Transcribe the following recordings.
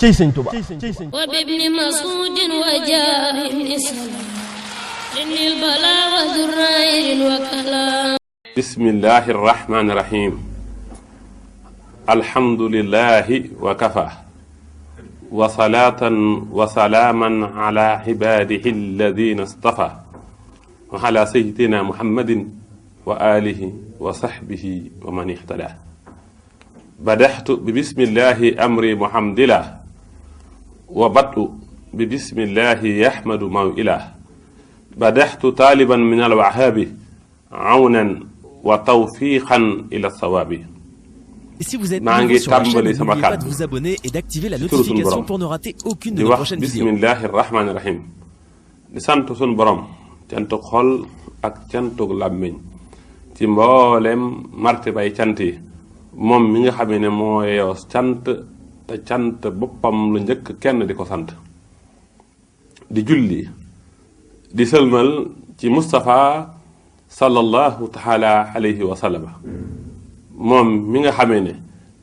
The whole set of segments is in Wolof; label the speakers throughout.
Speaker 1: cey sëñ Tuba
Speaker 2: وبابن مسعود وجاء ابن سلام للبلاء وذرائر وكلام.
Speaker 3: بسم الله الرحمن الرحيم. الحمد لله وكفى وصلاة وسلاما على عباده الذين اصطفى وعلى سيدنا محمد وآله وصحبه ومن اهتدى. بدحت ببسم الله أمري محمدلا وبدء ببسم الله يحمد موئله. بدحت طالبا من الوهاب عونا وتوفيقا إلى الصواب.
Speaker 4: Et si vous êtes nouveau sur la chaîne, n'oubliez pas de vous abonner et d'activer la notification pour ne rater aucune de nos prochaines vidéos.
Speaker 3: bismillahi rahmani rahim. di sant sun borom cantu xol ak cantu làmmiñ ci mboolem martibay cant yi moom mi nga xamee ne moo yoo cant te cant boppam lu njëkk kenn di ko sant. di julli di sëlmal ci Mustafa sallallahu taala alayhi wa sallam moom mi nga xamee ne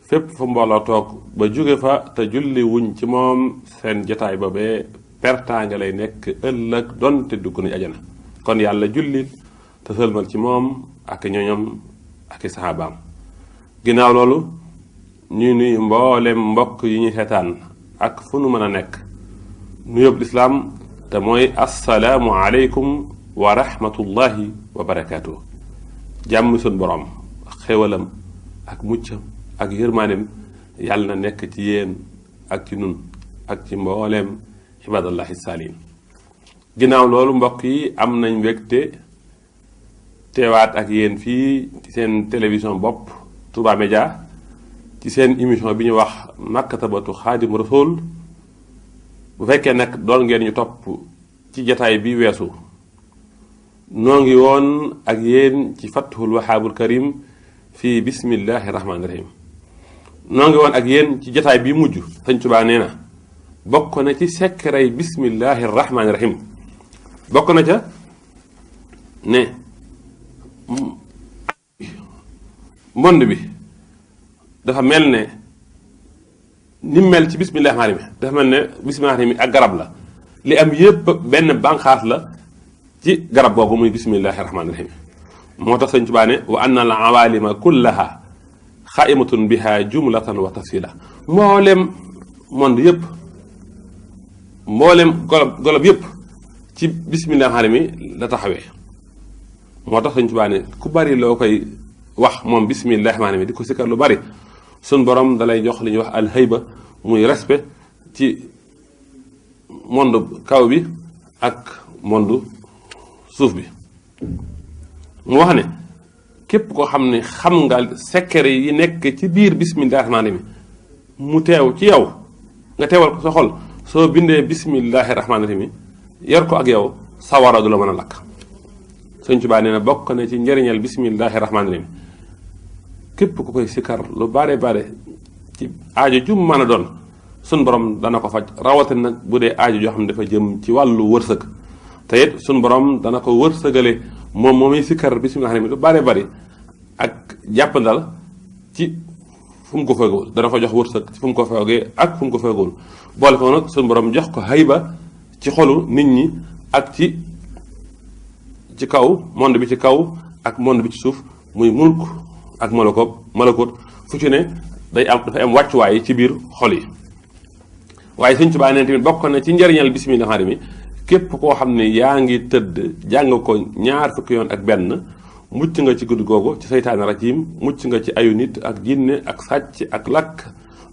Speaker 3: fépp fu mbooloo toog ba jóge fa te julli wuñ ci moom seen jotaay boobee pertaanga lay nekk ëllëg donte dugg nañ ajana. kon yàlla jullil te sëlmal ci moom ak ñoñom ak i saxaabaam. ginnaaw loolu ñuy nuyu mboolem mbokk yi ñuy seetaan ak fu nu mën a nekk nu yóbbu lislaam te mooy assalaamu aleykum wa rahmatullahi wa barakaatu. jàmm sun borom xéwalam ak muccam ak yërmaanem yàlla na nekk ci yéen ak ci nun ak ci mbooleem ibadallahi saaliin. ginnaaw loolu mbokk yi am nañ mbégte teewaat ak yéen fii ci seen télévision bopp Touba Média ci seen émission bi ñu wax maktabatu xaadim rasul. bu fekkee nag doon ngeen ñu topp ci jataay bi weesu noo ngi woon ak yéen ci fathul wahaabul karim fii bismillahi rahmaani rahim. noo ngi woon ak yéen ci jataay bi mujj sëñ Tuubaa nee na bokk na ci sekkaray bismillahi rahmaani rahim bokk na ca ne mbond bi dafa mel ne ni mel ci bismillahi rahmaani rahim dafa mel ne bismillahi rahmaani rahim ak garab la li am yépp benn bànqaas la ci garab googu muy bismillahi rahmaani rahim. moo tax sëñ Tuubaa ne wa anna al awalima kullaha xaimatun biha jumlatan wa tafsila. mboolem monde yëpp mboolem golob yëpp ci bismillahi rahmaani rahim la taxawee. moo tax sëñ Tuubaa ne ku bari loo koy wax moom bismillahi rahmaani rahim di ko sikkar lu bari sun borom dalay jox li ñuy wax alhayba muy respect ci monde kaw bi ak monde suuf bi. mu wax ne képp koo xam ne xam nga secret yi nekk ci biir bismillahi rahmaani rahim mu teew ci yow nga teewal ko sa xol soo bindee bismillahi rahmaani rahim yor ko ak yow sawara du la mën a lakk. Sëñ Tuubaa nee na bokk na ci njëriñal bismillahi rahmaani rahim képp ku koy sikkar lu bare bare ci aajo jum mën a doon sun borom dana ko faj rawatina nag bu dee aajo joo xam ne dafa jëm ci wàllu wërsëg te it sun borom dana ko wërsëgale moom moomuy sikkar bismillahi rahmaani rahim lu bare bari ak jàppandal ci fu mu ko feegul dana ko jox wërsëg ci fu mu ko feegee ak fu mu ko feegul boole ko nag sun borom jox ko hayba ci xolu nit ñi ak ci kaw monde bi ci kaw ak monde bi ci suuf muy mulk ak malakoot fu ci ne dafa am wàccuwaay ci biir xol yi. waaye Sëñ Tuubaa nee tamit bokk na ci njëriñal bismillahi rahmaani rahim képp koo xam ne yaa ngi tëdd jàng ko ñaar fukki yoon ak benn mucc nga ci guddi googu ci seytaane rajim mucc nga ci ayu nit ak jinne ak sàcc ak lakk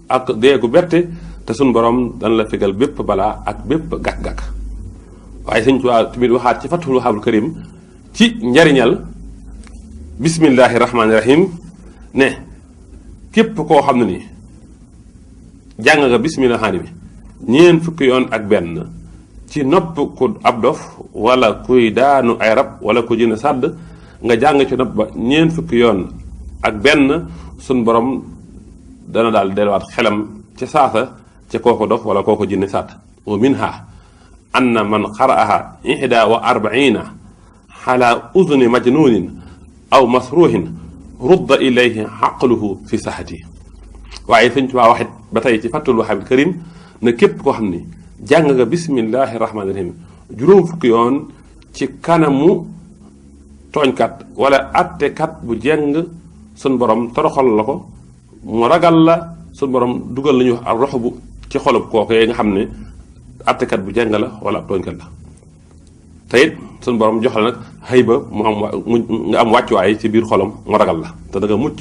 Speaker 3: ak deegu bette te suñ borom dana la fegal bépp balaa ak bépp gàkk-gàkk. waaye Sëñ Tuubaa tamit waxaat ci fathul wahaabul karim ci njariñal bismillahi rahmaani rahim ne képp koo xam ne ni jàng nga bismillahi rahmaani rahim ñeent fukki yoon ak benn ci nopp ku ab dof wala kuy daanu ay rab wala ku jëne sàdd nga jàng ci nopp ba ñeent fukki yoon ak benn sun borom dana daal delluwaat xelam ca saasa ca kooku dof wala kooku jëne sàdd. wa minha anna man qara'aha 41 ala udni majnunin aw masruhin rudda ilayhi aqluhu fi sahati. waaye Sëñ Tuubaa waxit ba tey ci fathul wahabil karim ne képp koo xam ni jàng nga bismillahi rahmaani rahim juróom fukki yoon ci kanamu tooñkat wala attekat bu jeng sun borom toroxal la ko mu ragal la sun borom dugal lañu wax ak rox bu ci xolub kooku nga xam ne attekat bu jeng la wala ab tooñkat la te it sun borom jox la nag xëyba mu am nga am wàccuwaay ci biir xolam mu ragal la te da nga mucc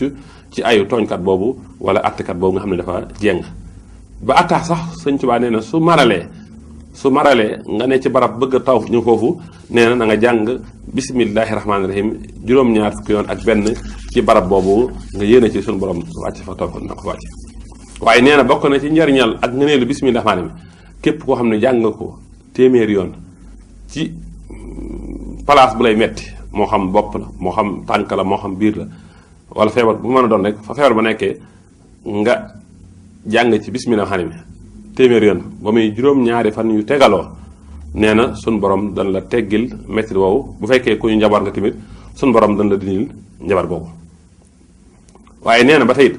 Speaker 3: ci ayu tooñkat boobu wala attekat boobu nga xam ne dafa jeng ba attax sax Sëñ Tuubaa nee na su maralee nga ne ci barab bëgg a taw ñu foofu nee na nga jàng bismillahi rahmaani rahim juróom-ñaar fukki yoon ak benn ci barab boobu nga yéene ci suñu borom wàcc fa taw na ko wàcc waaye nee na bokk na ci njariñal ak ngëneelu bismillahi rahmaani rahim képp koo xam ne jàng nga ko téeméeri yoon ci place bu lay metti moo xam bopp la moo xam tànk la moo xam biir la wala feebar bu mën a doon rek fa feebar ba nekkee nga jàng ci bismillahi rahmaani rahim téeméer yoon ba muy juróom-ñaari fan yu tegaloo nee na sun borom dañ la teggil métti woowu bu fekkee ku ñu njabar nga tamit sun borom dañ la dinil njabar boobu waaye nee na ba tey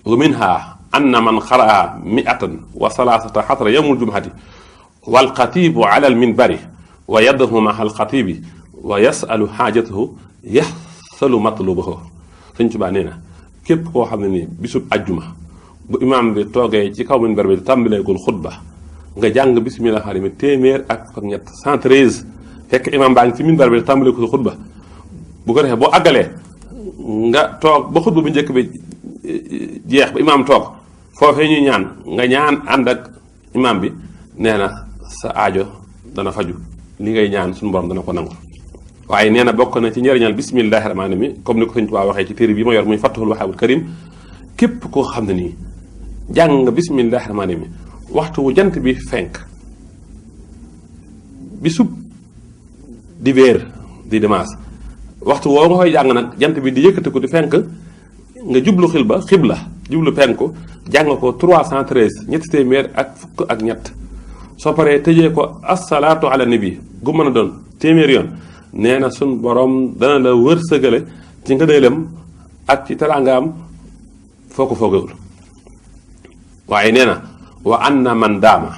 Speaker 3: wa minha anna man xaraa mi'atan wa salaasata xasra yawmul jumhati wal xatibu ala al minbari wa yadahu maha al xatibi wa yasalu xaajatahu yaxsalu matlubahu Sëñ Tuubaa nee na képp koo xam ne ni bisub ajjuma bu imaam bi toogee ci kaw minbar bi tàmbaleegul xutba nga jàng bismillah xarimi téeméer ak ñett 113 fekk imaam baa ngi ci minbar bi tàmbaleegul xutba bu ko defee boo àggalee nga toog ba xutba bu njëkk bi jeex ba imaam toog foofee ñuy ñaan nga ñaan ànd ak imaam bi nee na sa aajo dana faju li ngay ñaan suñu borom dana ko nangu waaye nee na bokk na ci njëriñal bismillahi rahmaani mi comme ni ko Sëñ Tuubaa waxee ci téere bi ma yor muy Fathul Wahaabul Karim képp koo xam ne nii jàng nga bismillahi rahmaani mi waxtu wu jant bi fenk bisub dibéer di dimanche waxtu woo nga koy jàng nag jant bi di yëkkati ko di fenk nga jublu xibla jublu penku jàng ko 313 ñetti téeméer ak fukk ak ñett soo paree tëjee ko assalaatu ala nabi gu mën a doon téeméer yoon nee na sun borom dana la wërsëgale ci ngëneelam ak ci teraangaam foo ko foogewul waaye nee na wa anna man daama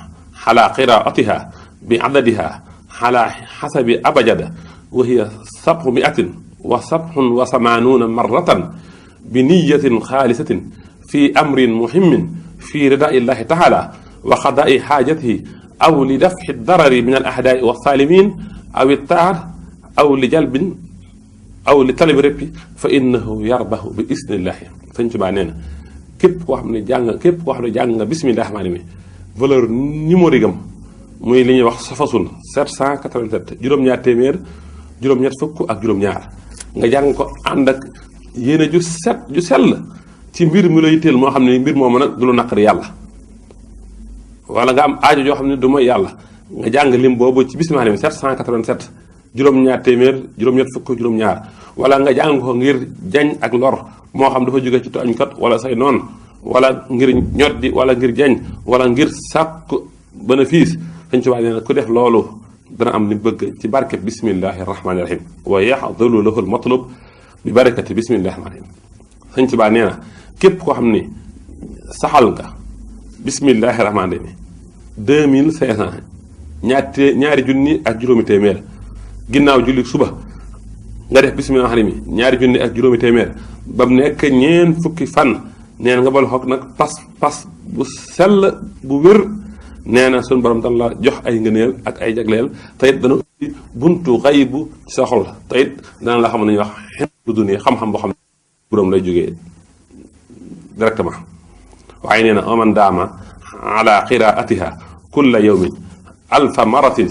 Speaker 3: xala qiraatiha bi adadiha xala xasabi abajada wa hiya sabxu miatin wa sabxun wa samaanuuna marratan bi niyatin xaalisatin fi amrin muhimmin fi ridaa illahi taala wa qadaai xaajatihi aw li dafxi darari min al ahdaai wa saalimin aw ittaar aw li jalbin aw li talabi rëppi fa innahu yarbahu bi isnillahi Sëñ Tuubaa nee na képp koo xam ne jàng nga bismillahi rahmaani mi valeur numérique am muy li ñuy wax safasun 787 juróom-ñaar téeméer juróom-ñett fukk ak juróom-ñaar nga jàng ko ànd ak yéene ju sell ci mbir mi la yitteel moo xam ne mbir moomu nag du lu naqari yàlla wala nga am aajo joo xam ne du mooy yàlla nga jàng lim boobu ci bismillahi 787 juróom-ñaar téeméer juróom-ñett fukk juróom-ñaar wala nga jàng ko ngir jañ ak lor moo xam dafa jóge ci tooñkat wala say noon wala ngir ñoddi wala ngir jañ wala ngir sàkk bénéfice Sëñ Tuubaa nee na ku def loolu dana am li bëgg ci barke bismillahi rahmaani rahim wa yaxdulu lahu lmatlub bi barakati bismillahi rahmaani rahim Sëñ Tuubaa nee na képp koo xam ni saxal nga bismillahi rahmaani rahim 2500 ñaari junni ak juróomi téeméer ginnaaw julli suba nga def bismillahi rahmaani rahim ñaari junni ak juróomi téeméer ba mu nekk ñeen fukki fan nee na nga bal xoog nag pas bu sell bu wér nee na suñu borom dana la jox ay ngëneel ak ay jagleel te it dana ubbi buntu xaybu ci sa xol te it dana la xam nañuy wax xen duni xam-xam boo xam ne borom lay jógee directement waaye nee na aman daama ala qiraatiha kulla yawmin alfa maratin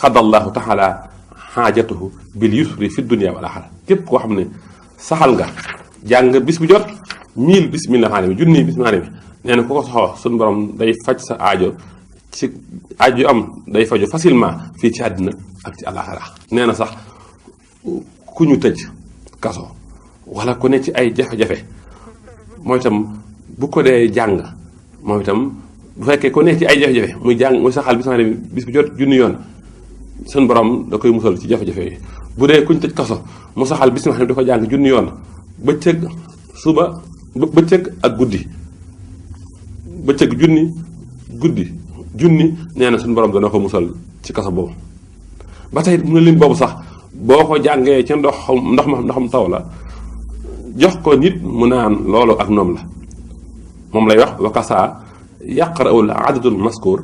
Speaker 3: xadallahu taala xaajatuhu bil yusri fi dunia wal axira képp koo xam ne saxal nga jàng bis bu jot 1000 bismillah maanaam junni bismillah nee na ku ko soxla suñu borom day faj sa aajo ci aajo am day faju facilement fii ci àddina ak ci àllaaxira nee na sax ku ñu tëj kaso wala ku ne ci ay jafe-jafe mooy itam bu ko dee jàng moom itam bu fekkee ku ne ci ay jafe-jafe muy jàng muy saxal bismillah bis bu jot junni yoon suñu borom da koy musal ci jafe-jafe yi bu dee ku ñu tëj kaso mu saxal bismillah da ko jàng junni yoon bëccëg suba bëccëg ak guddi bëccëg junni guddi junni nee na suñu borom dana ko musal ci kaso boobu. ba tey mu ne lim boobu sax boo ko jàngee ca ndoxam taw la jox ko nit mu naan loolu ak noom la moom lay wax wakasa yaqra'ul adadul maskur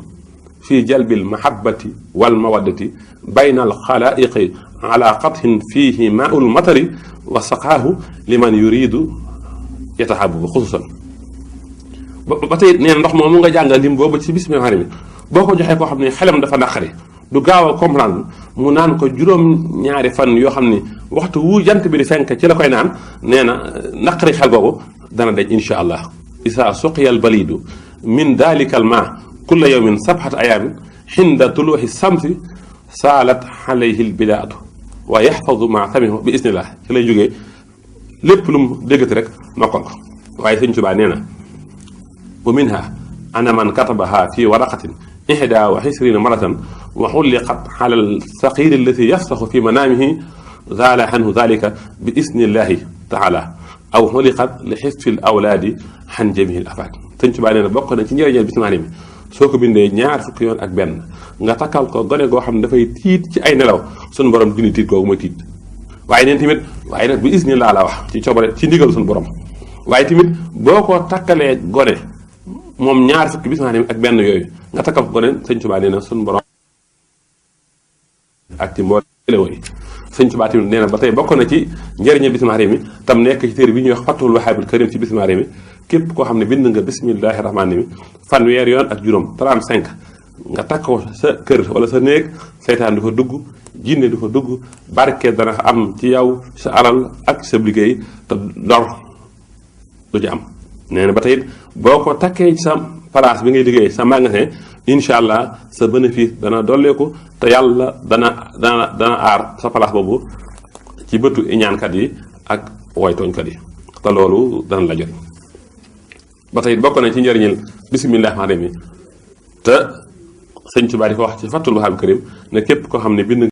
Speaker 3: fi jalbil mahabbati wal mawaddati bayna al xalaiqi ala qathin fihi maa'ul matari wa saqaahu liman yuridu yatahabu xususan. ba tey nee na ndox moomu nga jàngal lim boobu ci bismillah mi boo ko joxee koo xam ne xelam dafa naqari du gaaw a comprendre mu naan ko juróom-ñaari fan yoo xam ni waxtu wu jant bi di fenk ci la koy naan nee na naqari xel boobu dana daj insha allah. isa suqiya al balidu min dalika al ma kulla yawmin sab'ata ayaamin xinda tuluuxi samsi saalat alayhi al bidaatu wa yaxfadu ma samihu bi isnillah ci lay jógee lépp lu mu déggati rek mokkal ko. waaye Sëñ Tuubaa nee na wa minha ana man katabaha fi waraqatin 21 maratan wa xulliqat ala alsaqir allati yafsaxu fi manaamihi zaala anhu dalika bi isnillahi taala aw xulliqat li xiffi l awlaadi xan jamihi l afaat. Sëñ Tuubaa nee na bokk na ci njëriñal bismillah mi soo ko bindee ñaar fukki yoon ak benn nga takkal ko gone goo xam ne dafay tiit ci ay nelaw suñu borom dindi tiit googu mooy tiit. waaye neen tamit waaye nag bi isnillah la wax ci coobare ci ndigal suñu borom waaye tamit boo ko takkalee gone moom ñaar fukki bismillah ak benn yooyu nga takkal ko gone Sëñ Tuubaa nee na suñu borom ak ci mbooloo yi. Sëñ Tuubaa tamit nee na ba tey bokk na ci njëriñu bismillah mi tam nekk ci téere bi ñuy wax Fathul Wahaabil Karim ci bismillah mi képp koo xam ne bind nga bismillahi rahmaani mi fanweer yoon ak juróom 35 nga takk ko sa kër wala sa néeg seytaan du fa dugg jinne du fa dugg barke dana am ci yow sa alal ak sa liggéey te dor du ci am. nee na ba tey boo ko takkee ci sa place bi ngay liggéey sa magasin incha allah sa bénéfice dana dolleeku te yàlla dana aar sa place boobu ci bëtu iñaankat yi ak woy tooñkat yi te loolu dana la jot. ba tey bokk na ci njëriñal bismillah rahmaani rahim te Sëñ Tuubaa di ko wax ci Fathul Wahaabil Karim ne képp koo xam ne bind